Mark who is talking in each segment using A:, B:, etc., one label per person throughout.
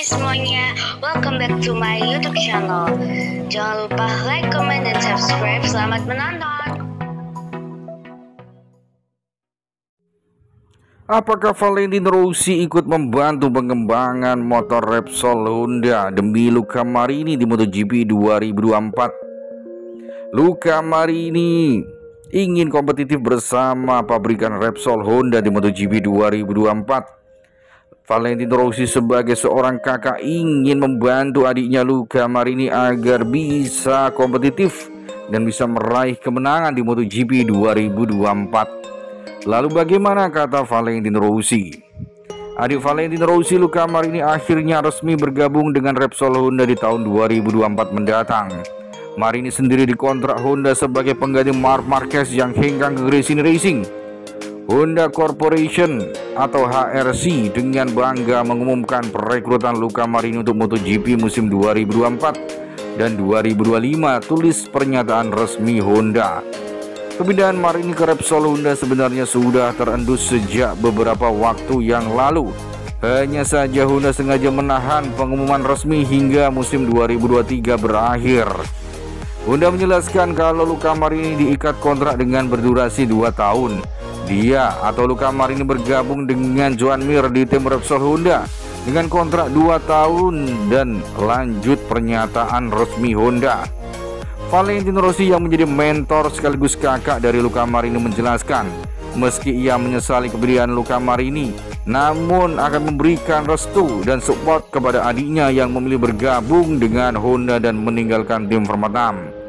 A: Hai semuanya, welcome back to my YouTube channel. Jangan lupa like, comment, dan subscribe. Selamat menonton.
B: Apakah Valentino Rossi ikut membantu pengembangan motor Repsol Honda demi Luca Marini di MotoGP 2024? Luca Marini ingin kompetitif bersama pabrikan Repsol Honda di MotoGP 2024. Valentino Rossi sebagai seorang kakak ingin membantu adiknya Luca Marini agar bisa kompetitif dan bisa meraih kemenangan di MotoGP 2024. Lalu bagaimana kata Valentino Rossi? Adik Valentino Rossi, Luca Marini, akhirnya resmi bergabung dengan Repsol Honda di tahun 2024 mendatang. Marini sendiri dikontrak Honda sebagai pengganti Marc Marquez yang hengkang ke Gresini Racing. Honda Corporation atau HRC dengan bangga mengumumkan perekrutan Luca Marini untuk MotoGP musim 2024 dan 2025, tulis pernyataan resmi Honda. Kepindahan Marini ke Repsol Honda sebenarnya sudah terendus sejak beberapa waktu yang lalu. Hanya saja Honda sengaja menahan pengumuman resmi hingga musim 2023 berakhir. Honda menjelaskan kalau Luca Marini diikat kontrak dengan berdurasi 2 tahun. Dia atau Luca Marini bergabung dengan Joan Mir di tim Repsol Honda dengan kontrak 2 tahun dan lanjut pernyataan resmi Honda. Valentino Rossi yang menjadi mentor sekaligus kakak dari Luca Marini menjelaskan, meski ia menyesali kepindahan Luca Marini, namun akan memberikan restu dan support kepada adiknya yang memilih bergabung dengan Honda dan meninggalkan tim Vermatam.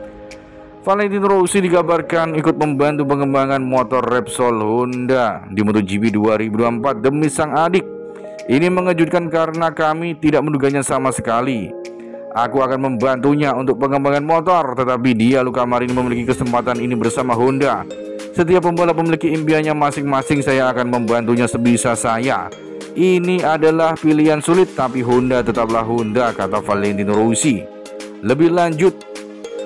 B: Valentino Rossi dikabarkan ikut membantu pengembangan motor Repsol Honda di MotoGP 2024 demi sang adik. Ini mengejutkan karena kami tidak menduganya sama sekali. Aku akan membantunya untuk pengembangan motor, tetapi dia, Luca Marini, memiliki kesempatan ini bersama Honda. Setiap pembalap memiliki impiannya masing-masing, saya akan membantunya sebisa saya. Ini adalah pilihan sulit, tapi Honda tetaplah Honda, kata Valentino Rossi. Lebih lanjut,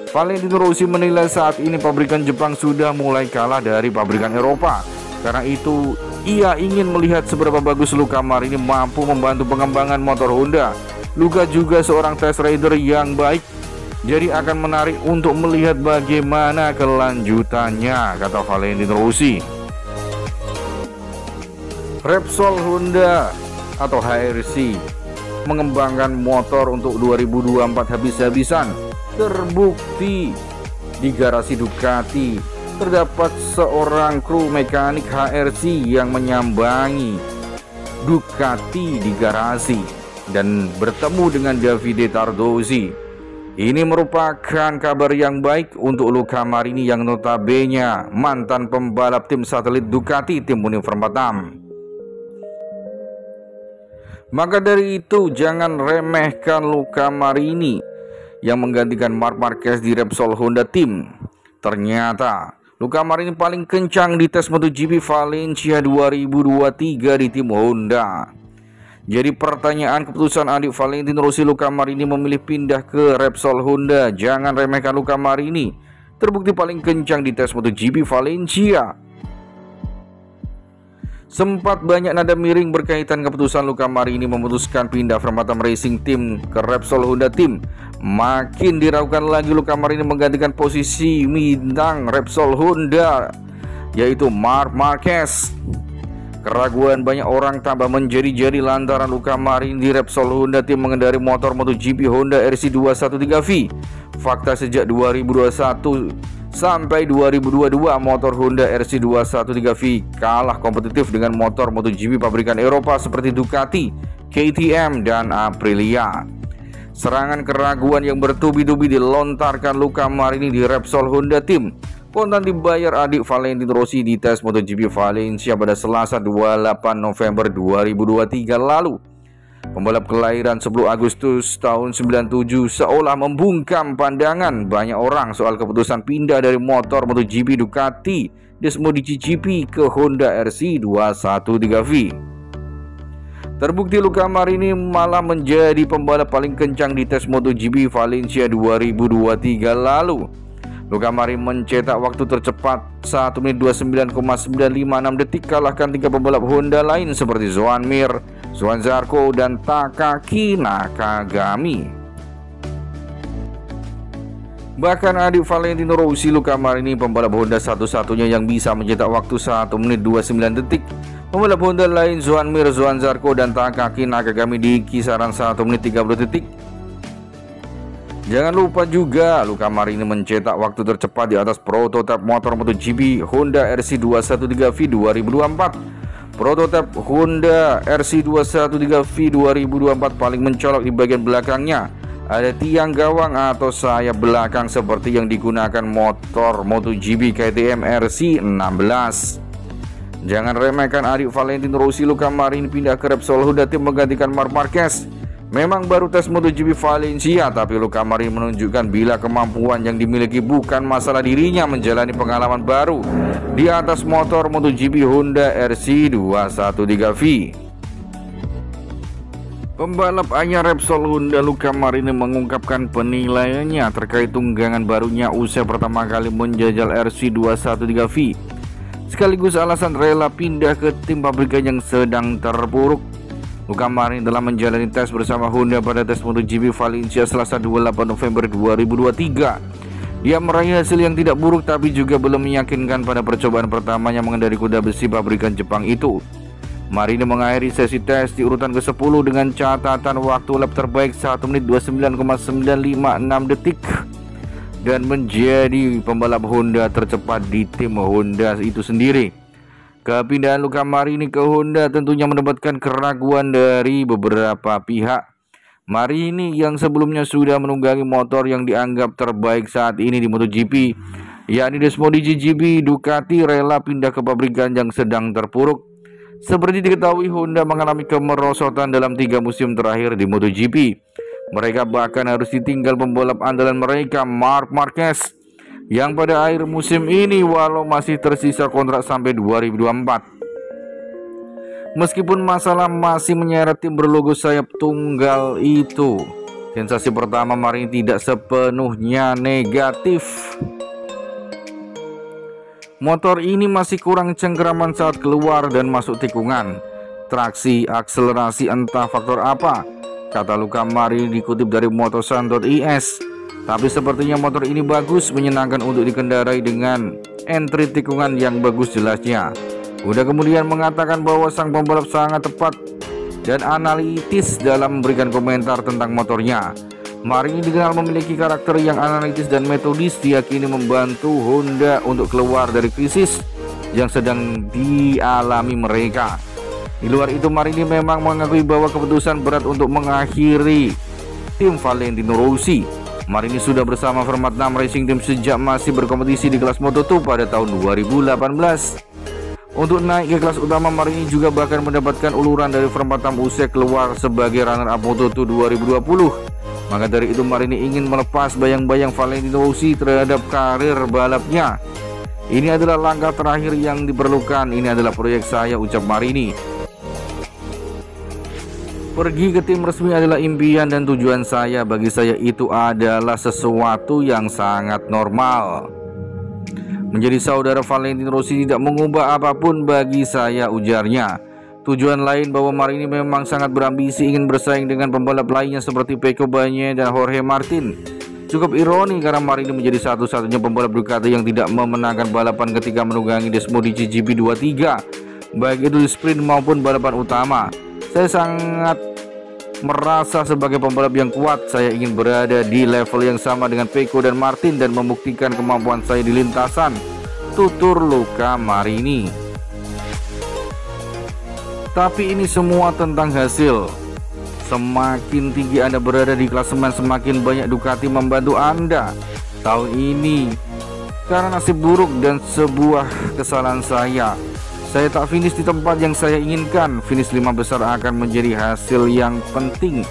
B: Valentino Rossi menilai saat ini pabrikan Jepang sudah mulai kalah dari pabrikan Eropa. Karena itu, ia ingin melihat seberapa bagus Luca Marini mampu membantu pengembangan motor Honda. Luca juga seorang test rider yang baik, jadi akan menarik untuk melihat bagaimana kelanjutannya, kata Valentino Rossi. Repsol Honda atau HRC mengembangkan motor untuk 2024 habis-habisan. Terbukti di garasi Ducati terdapat seorang kru mekanik HRC yang menyambangi Ducati di garasi dan bertemu dengan Davide Tardozzi. Ini merupakan kabar yang baik untuk Luca Marini yang notabene mantan pembalap tim satelit Ducati tim Vermatam. Maka dari itu jangan remehkan Luca Marini yang menggantikan Marc Marquez di Repsol Honda Team. Ternyata Luca Marini paling kencang di tes MotoGP Valencia 2023 di tim Honda. Jadi pertanyaan keputusan adik Valentino Rossi, Luca Marini memilih pindah ke Repsol Honda. Jangan remehkan Luca Marini, terbukti paling kencang di tes MotoGP Valencia. Sempat banyak nada miring berkaitan keputusan Luca Marini memutuskan pindah Vermatam Racing Team ke Repsol Honda Team. Makin diragukan lagi Luca Marini menggantikan posisi bintang Repsol Honda, yaitu Marc Marquez. Keraguan banyak orang tambah menjadi-jadi lantaran Luca Marini di Repsol Honda Team mengendari motor MotoGP Honda RC213V. Fakta sejak 2021 sampai 2022 motor Honda RC213V kalah kompetitif dengan motor MotoGP pabrikan Eropa seperti Ducati, KTM, dan Aprilia. Serangan keraguan yang bertubi-tubi dilontarkan Luca Marini di Repsol Honda Team. Kontan dibayar adik Valentino Rossi di tes MotoGP Valencia pada Selasa 28 November 2023 lalu. Pembalap kelahiran 10 Agustus tahun 97 seolah membungkam pandangan banyak orang soal keputusan pindah dari motor MotoGP Ducati Desmodici GP ke Honda RC213V. Terbukti Luca Marini malah menjadi pembalap paling kencang di tes MotoGP Valencia 2023 lalu. Luca Marini mencetak waktu tercepat 1 menit 29,956 detik, kalahkan 3 pembalap Honda lain seperti Joan Mir, Juan Zarco, dan Takaki Nakagami. Bahkan adik Valentino Rossi, Luca Marini, pembalap Honda satu-satunya yang bisa mencetak waktu 1 menit 29 detik. Pembalap Honda lain Juan Zarco, dan Takaki Nakagami di kisaran 1 menit 30 detik. Jangan lupa juga Luca Marini mencetak waktu tercepat di atas prototipe motor MotoGP Honda RC213V 2024. Prototipe Honda RC213V 2024 paling mencolok di bagian belakangnya. Ada tiang gawang atau sayap belakang seperti yang digunakan motor MotoGP KTM RC16. Jangan remehkan adik Valentino Rossi, Luca Marini pindah ke Repsol Honda tim menggantikan Marc Marquez. Memang baru tes MotoGP Valencia, tapi Luca Marini menunjukkan bila kemampuan yang dimiliki bukan masalah dirinya menjalani pengalaman baru di atas motor MotoGP Honda RC213V. Pembalap anyar Repsol Honda Luca Marini mengungkapkan penilaiannya terkait tunggangan barunya usai pertama kali menjajal RC213V, sekaligus alasan rela pindah ke tim pabrikan yang sedang terpuruk. Luca Marini telah menjalani tes bersama Honda pada tes MotoGP Valencia Selasa 28 November 2023. Dia meraih hasil yang tidak buruk tapi juga belum meyakinkan pada percobaan pertamanya mengendarai kuda besi pabrikan Jepang itu. Marini mengakhiri sesi tes di urutan ke-10 dengan catatan waktu lap terbaik 1 menit 29,956 detik dan menjadi pembalap Honda tercepat di tim Honda itu sendiri. Kepindahan Luca Marini ke Honda tentunya mendapatkan keraguan dari beberapa pihak. Marini yang sebelumnya sudah menunggangi motor yang dianggap terbaik saat ini di MotoGP, yakni Desmodici GP, Ducati, rela pindah ke pabrikan yang sedang terpuruk. Seperti diketahui, Honda mengalami kemerosotan dalam 3 musim terakhir di MotoGP. Mereka bahkan harus ditinggal pembalap andalan mereka, Marc Marquez, yang pada akhir musim ini walau masih tersisa kontrak sampai 2024. Meskipun masalah masih menyeret tim berlogo sayap tunggal itu, sensasi pertama Marini tidak sepenuhnya negatif. Motor ini masih kurang cengkeraman saat keluar dan masuk tikungan. Traksi, akselerasi entah faktor apa, kata Luca Marini dikutip dari motosan.is. Tapi sepertinya motor ini bagus, menyenangkan untuk dikendarai dengan entry tikungan yang bagus jelasnya. Udah kemudian mengatakan bahwa sang pembalap sangat tepat dan analitis dalam memberikan komentar tentang motornya. Marini dikenal memiliki karakter yang analitis dan metodis, diyakini membantu Honda untuk keluar dari krisis yang sedang dialami mereka. Di luar itu, Marini memang mengakui bahwa keputusan berat untuk mengakhiri tim Valentino Rossi. Marini sudah bersama Format 6 Racing Team sejak masih berkompetisi di kelas Moto2 pada tahun 2018. Untuk naik ke kelas utama, Marini juga bahkan mendapatkan uluran dari Format 6 usai keluar sebagai runner-up Moto2 2020. Maka dari itu, Marini ingin melepas bayang-bayang Valentino Rossi terhadap karir balapnya. Ini adalah langkah terakhir yang diperlukan, ini adalah proyek saya, ucap Marini. Pergi ke tim resmi adalah impian dan tujuan saya. Bagi saya itu adalah sesuatu yang sangat normal. Menjadi saudara Valentino Rossi tidak mengubah apapun bagi saya, ujarnya. Tujuan lain bahwa Marini memang sangat berambisi ingin bersaing dengan pembalap lainnya seperti Pecco Bagnaia dan Jorge Martin. Cukup ironi karena Marini menjadi satu-satunya pembalap Ducati yang tidak memenangkan balapan ketika menunggangi Desmodici GP23, baik itu di sprint maupun balapan utama. Saya sangat merasa sebagai pembalap yang kuat. Saya ingin berada di level yang sama dengan Pecco dan Martin dan membuktikan kemampuan saya di lintasan, tutur Luca Marini. Tapi ini semua tentang hasil. Semakin tinggi Anda berada di klasemen, semakin banyak Ducati membantu Anda. Tahun ini karena nasib buruk dan sebuah kesalahan saya tak finish di tempat yang saya inginkan. Finish 5 besar akan menjadi hasil yang penting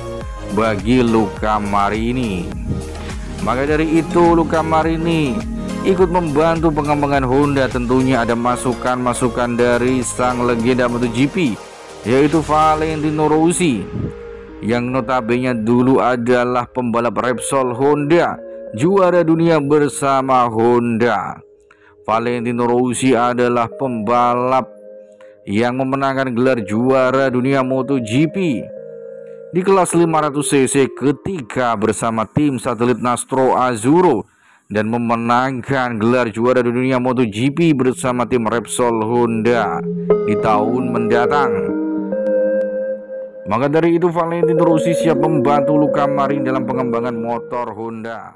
B: bagi Luca Marini. Maka dari itu, Luca Marini ikut membantu pengembangan Honda. Tentunya ada masukan-masukan dari sang legenda MotoGP, yaitu Valentino Rossi, yang notabene dulu adalah pembalap Repsol Honda, juara dunia bersama Honda. Valentino Rossi adalah pembalap yang memenangkan gelar juara dunia MotoGP di kelas 500cc ketika bersama tim satelit Nastro Azzurro dan memenangkan gelar juara dunia MotoGP bersama tim Repsol Honda di tahun mendatang. Maka dari itu Valentino Rossi siap membantu Luca Marini dalam pengembangan motor Honda.